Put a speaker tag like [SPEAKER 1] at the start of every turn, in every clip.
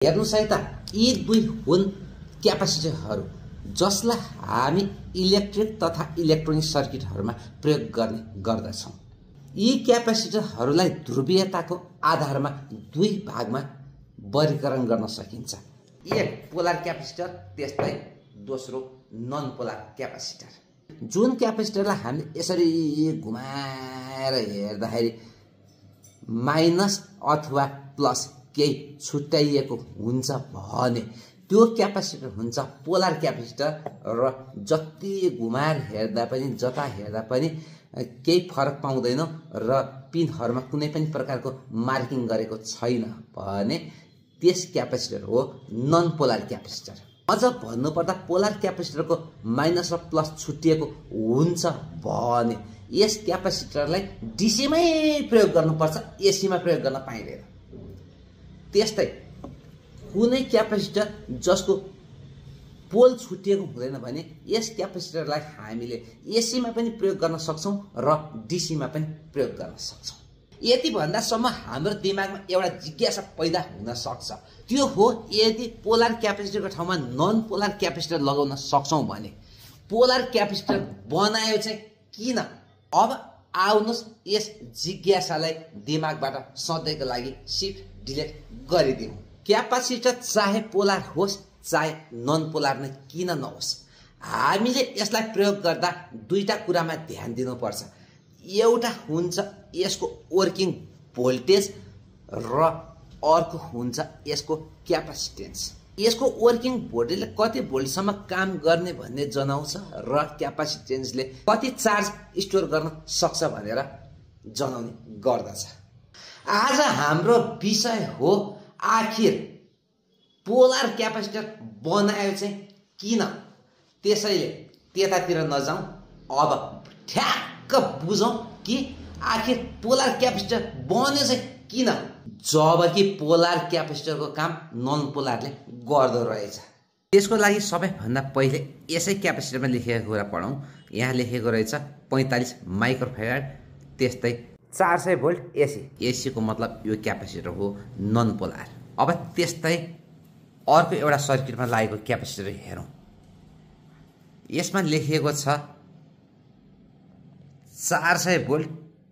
[SPEAKER 1] हेर्नुस् है त, यी दुई हुन् क्यापेसिटरहरू जसलाई हामी इलेक्ट्रिक तथा इलेक्ट्रोनिक सर्किटहरूमा प्रयोग गर्ने गर्दछौँ। यी क्यापेसिटरहरूलाई ध्रुवीयताको आधारमा दुई भागमा वर्गीकरण गर्न सकिन्छ। एक पोलर क्यापेसिटर, त्यस्तै दोस्रो नन पोलर क्यापेसिटर। जुन क्यापेसिटरलाई हामीले यसरी घुमाएर हेर्दाखेरि माइनस अथवा प्लस केही छुट्याइएको हुन्छ भने त्यो क्यापेसिटर हुन्छ पोलर क्यापेसिटर, र जति घुमाएर हेर्दा पनि जता हेर्दा पनि केही फरक पाउँदैन र पिनहरुमा कुनै पनि प्रकारको मार्किङ गरेको छैन भने त्यस क्यापेसिटर हो नन पोलर क्यापेसिटर। अझ भन्नुपर्दा पोलर क्यापेसिटरको माइनस र प्लस छुट्टिएको हुन्छ भने यस क्यापेसिटरलाई डीसीमै प्रयोग गर्नुपर्छ, एसीमा प्रयोग गर्न पाइँदैन। त्यस्तै कुनै क्यापेसिटर जसको पोल छुट्टिएको हुँदैन भने यस क्यापेसिटरलाई हामीले एसीमा पनि प्रयोग गर्न सक्छौं र डीसीमा पनि प्रयोग गर्न सक्छौं। यति भन्दासम्म हाम्रो दिमागमा एउटा जिज्ञासा पैदा हुन सक्छ, त्यो हो यदि पोलर क्यापेसिटरको ठाउँमा नन पोलर क्यापेसिटर लगाउन सक्छौं भने पोलर क्यापेसिटर बनायो चाहिँ किन? अब आउनुस् यस जिज्ञासालाई दिमागबाट सधैँको लागि शिफ्ट डिलिट गरिदिउँ। क्यापेसिटर चाहे पोलर होस् चाहे नन पोलर नै किन नहोस्, हामीले यसलाई प्रयोग गर्दा दुईटा कुरामा ध्यान दिनुपर्छ। एउटा हुन्छ यसको वर्किङ भोल्टेज र अर्को हुन्छ यसको क्यापेसिटेन्स। यसको वर्किङ भोल्टेजले कति भोल्टसम्म काम गर्ने भन्ने जनाउँछ र क्यापेसिटेन्सले कति चार्ज स्टोर गर्न सक्छ भनेर जनाउने गर्दछ। आज हाम्रो विषय हो आखिर पोलर क्यापेसिटर बनायो चाहिँ किन? त्यसैले त्यतातिर नजाउँ, अब ठ्याक्क बुझौँ कि आखिर पोलर क्यापेसिटर बन्यो चाहिँ किन, जबकि पोलर क्यापेसिटरको काम नन पोलरले गर्दो रहेछ। त्यसको लागि सबैभन्दा पहिले यसै क्यापेसिटरमा लेखेको कुरा पढौँ। यहाँ लेखेको रहेछ 45 माइक्रोफेराड, त्यस्तै 400 भोल्ट एसी। एसी को मतलब यो क्यापेसिटर हो नन पोलर। अब त्यस्तै अर्को एउटा सर्किटमा लागेको क्यापेसिटर हेरौँ। यसमा लेखिएको छ 400 भोल्ट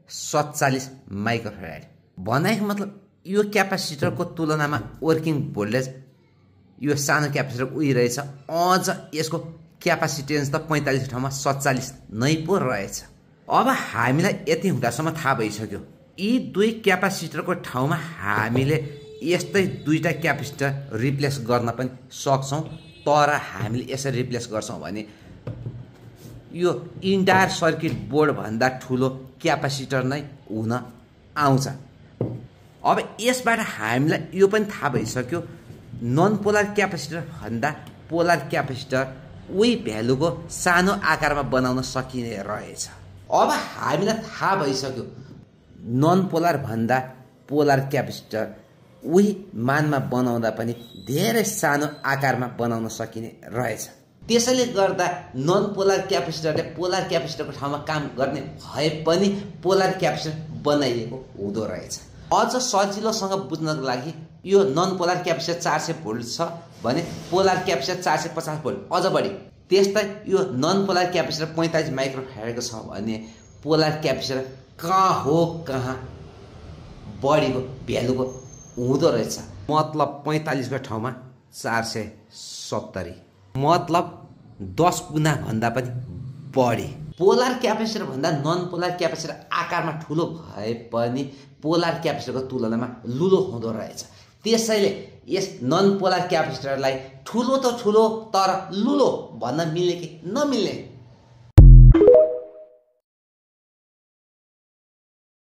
[SPEAKER 1] 47 माइक्रोफेराड। भनेको मतलब यो क्यापेसिटरको तुलनामा वर्किङ भोल्टेज यो सानो क्यापेसिटर उही रहेछ, अझ यसको क्यापेसिटेन्स त 45 ठाउँमा 47 नै पो रहेछ। अब हामीलाई यति हुँदासम्म थाहा भइसक्यो यी दुई क्यापेसिटरको ठाउँमा हामीले यस्तै दुईटा क्यापेसिटर रिप्लेस गर्न पनि सक्छौं। तर हामीले यसरी रिप्लेस गर्छौं भने यो इन्टायर सर्किट बोर्ड भन्दा ठुलो क्यापेसिटर नै हुन आउँछ। अब यसबाट हामीलाई यो पनि थाहा भइसक्यो नन पोलर क्यापेसिटर भन्दा पोलर क्यापेसिटर उही भ्यालुको सानो आकारमा बनाउन सकिने रहेछ। अब हामीलाई थाहा भइसक्यो नन पोलर भन्दा पोलर क्यापेसिटर उही मानमा बनाउँदा पनि धेरै सानो आकारमा बनाउन सकिने रहेछ। त्यसैले गर्दा नन पोलर क्यापेसिटरले पोलर क्यापेसिटरको ठाउँमा काम गर्ने भए पनि पोलर क्यापेसिटर बनाइएको हुँदो रहेछ। अझ सजिलोसँग बुझ्नको लागि यो नन पोलर क्यापेसिटर 400 भोल्ट छ भने पोलर क्यापेसिटर 450 भोल्ट अझ बढी। त्यस्तै यो नन पोलर क्यापेसिटर 45 माइक्रोफेराडको छ भने पोलर क्यापेसिटर कहाँ बढीको भ्यालुको हुँदो रहेछ। मतलब 45 को ठाउँमा 470, मतलब 10 गुना भन्दा पनि बढी। पोलर क्यापेसिटर भन्दा नन पोलर क्यापेसिटर आकारमा ठुलो भए पनि पोलर क्यापेसिटरको तुलनामा लुलो हुँदो रहेछ। त्यसैले यस नन पोलर क्यापेसिटरलाई ठुलो त ठुलो तर लुलो भन्न मिल्ने कि नमिल्ने